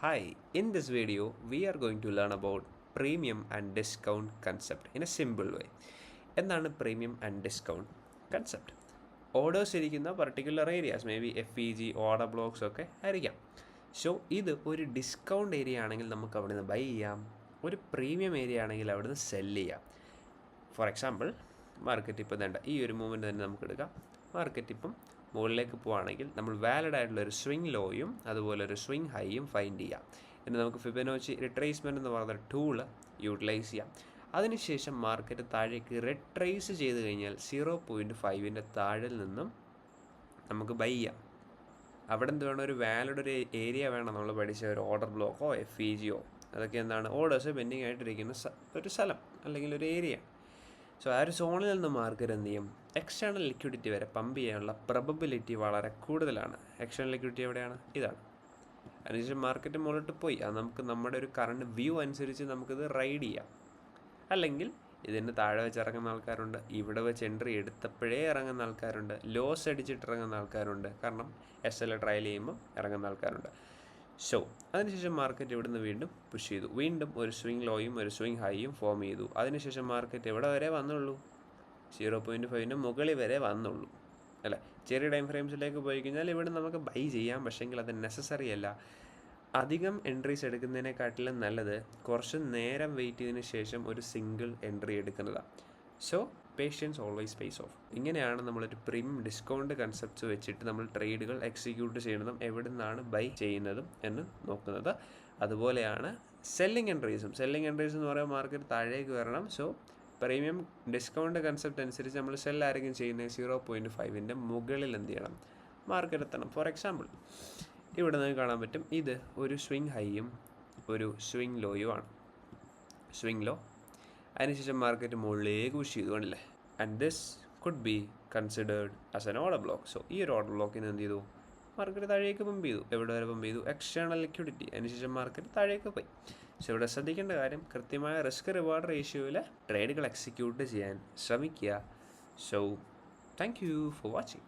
Hi, in this video, we are going to learn about premium and discount concept in a simple way. എന്താണ് premium and discount concept? Orders ഇരിക്കുന്ന particular areas, maybe FEG order blocks ഒക്കെ ആയിരിക്കാം. So ഇത് ഒരു discount area ആണെങ്കിൽ നമുക്ക് അവിടെ നിന്ന് ബൈ ചെയ്യാം, ഒരു പ്രീമിയം ഏരിയ ആണെങ്കിൽ അവിടെ നിന്ന് സെല് ചെയ്യാം. ഫോർ എക്സാമ്പിൾ, മാർക്കറ്റ് ഇപ്പോൾ വേണ്ട ഈ ഒരു മൂവ്മെൻറ്റ് തന്നെ നമുക്ക് എടുക്കാം. മാർക്കറ്റ് ഇപ്പം മുകളിലേക്ക് പോവുകയാണെങ്കിൽ നമ്മൾ വാലിഡ് ആയിട്ടുള്ള ഒരു സ്വിംഗ് ലോയും അതുപോലെ ഒരു സ്വിംഗ് ഹൈയും ഫൈൻഡ് ചെയ്യാം. എന്നിട്ട് നമുക്ക് ഫിബൊനാച്ചി റിട്രേസ്മെൻറ്റ് എന്ന് പറയുന്ന ടൂള് യൂട്ടിലൈസ് ചെയ്യാം. അതിനുശേഷം മാർക്കറ്റ് താഴേക്ക് റിട്രേസ് ചെയ്ത് കഴിഞ്ഞാൽ 0.5 താഴെ നിന്നും നമുക്ക് ബൈ ചെയ്യാം. അവിടെ എന്ത് വേണം, ഒരു വാലിഡ് ഒരു ഏരിയ വേണം. നമ്മൾ പഠിച്ച ഒരു ഓർഡർ ബ്ലോക്കോ FEGയോ അതൊക്കെ എന്താണ്, ഓർഡേഴ്സ് പെൻഡിങ് ആയിട്ടിരിക്കുന്ന ഒരു സ്ഥലം അല്ലെങ്കിൽ ഒരു ഏരിയ. സോ ആ ഒരു സോണിൽ നിന്ന് മാർക്കറ്റ് എന്ത് ചെയ്യും, എക്സ്റ്റേണൽ ലിക്വിഡിറ്റി വരെ പമ്പ് ചെയ്യാനുള്ള പ്രോബബിലിറ്റി വളരെ കൂടുതലാണ്. എക്സ്റ്റേണൽ ലിക്വിഡിറ്റി എവിടെയാണ്? ഇതാണ്. അതിനുശേഷം മാർക്കറ്റ് മുകളിലോട്ട് പോയി, അത് നമുക്ക് നമ്മുടെ ഒരു കറണ്ട് വ്യൂ അനുസരിച്ച് നമുക്കിത് റൈഡ് ചെയ്യാം. അല്ലെങ്കിൽ ഇതിന് താഴെ വെച്ച് ഇറങ്ങുന്ന ആൾക്കാരുണ്ട്, ഇവിടെ വെച്ച് എൻട്രി എടുത്തപ്പോഴേ ഇറങ്ങുന്ന ആൾക്കാരുണ്ട്, ലോസ് അടിച്ചിട്ട് ഇറങ്ങുന്ന ആൾക്കാരുണ്ട്, കാരണം SL ട്രയൽ ചെയ്യുമ്പോൾ ഇറങ്ങുന്ന ആൾക്കാരുണ്ട്. സോ അതിനുശേഷം മാർക്കറ്റ് ഇവിടെ നിന്ന് വീണ്ടും പുഷ് ചെയ്തു, വീണ്ടും ഒരു സ്വിംഗ് ലോയും ഒരു സ്വിംഗ് ഹൈയും ഫോം ചെയ്തു. അതിനുശേഷം മാർക്കറ്റ് എവിടെ വരെ വന്നുള്ളൂ? 0.5 മുകളിൽ വരെ വന്നുള്ളൂ അല്ലേ. ചെറിയ ടൈം ഫ്രെയിംസിലേക്ക് പോയി കഴിഞ്ഞാൽ ഇവിടെ നമുക്ക് ബൈ ചെയ്യാം, പക്ഷേങ്കിൽ അത് നെസസറി അല്ല. അധികം എൻട്രീസ് എടുക്കുന്നതിനെക്കാട്ടിലും നല്ലത് കുറച്ച് നേരം വെയിറ്റ് ചെയ്തതിന് ശേഷം ഒരു സിംഗിൾ എൻട്രി എടുക്കുന്നതാണ്. So patience always pays off. ഇങ്ങനെയാണ് നമ്മളൊരു പ്രീമിയം ഡിസ്കൗണ്ട് കൺസെപ്റ്റ്സ് വെച്ചിട്ട് നമ്മൾ ട്രേഡുകൾ എക്സിക്യൂട്ട് ചെയ്യുന്നതും എവിടെ നിന്നാണ് ബൈ ചെയ്യുന്നതും എന്ന് നോക്കുന്നത്. അതുപോലെയാണ് സെല്ലിംഗ് എൻട്രീസും. സെല്ലിംഗ് എൻട്രീസ് എന്ന് പറയുമ്പോൾ മാർക്കറ്റ് താഴേക്ക് വരണം. സോ പ്രീമിയം ഡിസ്കൗണ്ട് കൺസെപ്റ്റ് അനുസരിച്ച് നമ്മൾ സെല്ലായിരിക്കും ചെയ്യുന്നത് 0.5 മുകളിൽ എന്ത് ചെയ്യണം, മാർക്കറ്റ് എത്തണം. ഫോർ എക്സാമ്പിൾ, ഇവിടെ നിന്ന് കാണാൻ പറ്റും, ഇത് ഒരു സ്വിംഗ് ഹൈയും ഒരു സ്വിംഗ് ലോയും ആണ്. സ്വിംഗ് ലോ, അതിനുശേഷം മാർക്കറ്റ് മുകളിലേക്ക് പുഷ് ചെയ്തു കണ്ടില്ലേ. And this could be considered as an order block. So ഈ ഒരു ഓർഡർ ബ്ലോക്കിന് എന്ത് ചെയ്തു, മാർക്കറ്റ് താഴേക്ക് പമ്പ് ചെയ്തു. എവിടെ വരെ പമ്പ് ചെയ്തു? External liquidity. അതിനുശേഷം മാർക്കറ്റ് താഴേക്ക് പോയി. സോ ഇവിടെ ശ്രദ്ധിക്കേണ്ട കാര്യം, കൃത്യമായ റിസ്ക് റിവാർഡ് റേഷ്യോയിൽ ട്രേഡുകൾ എക്സിക്യൂട്ട് ചെയ്യാൻ ശ്രമിക്കുക. So thank you for watching.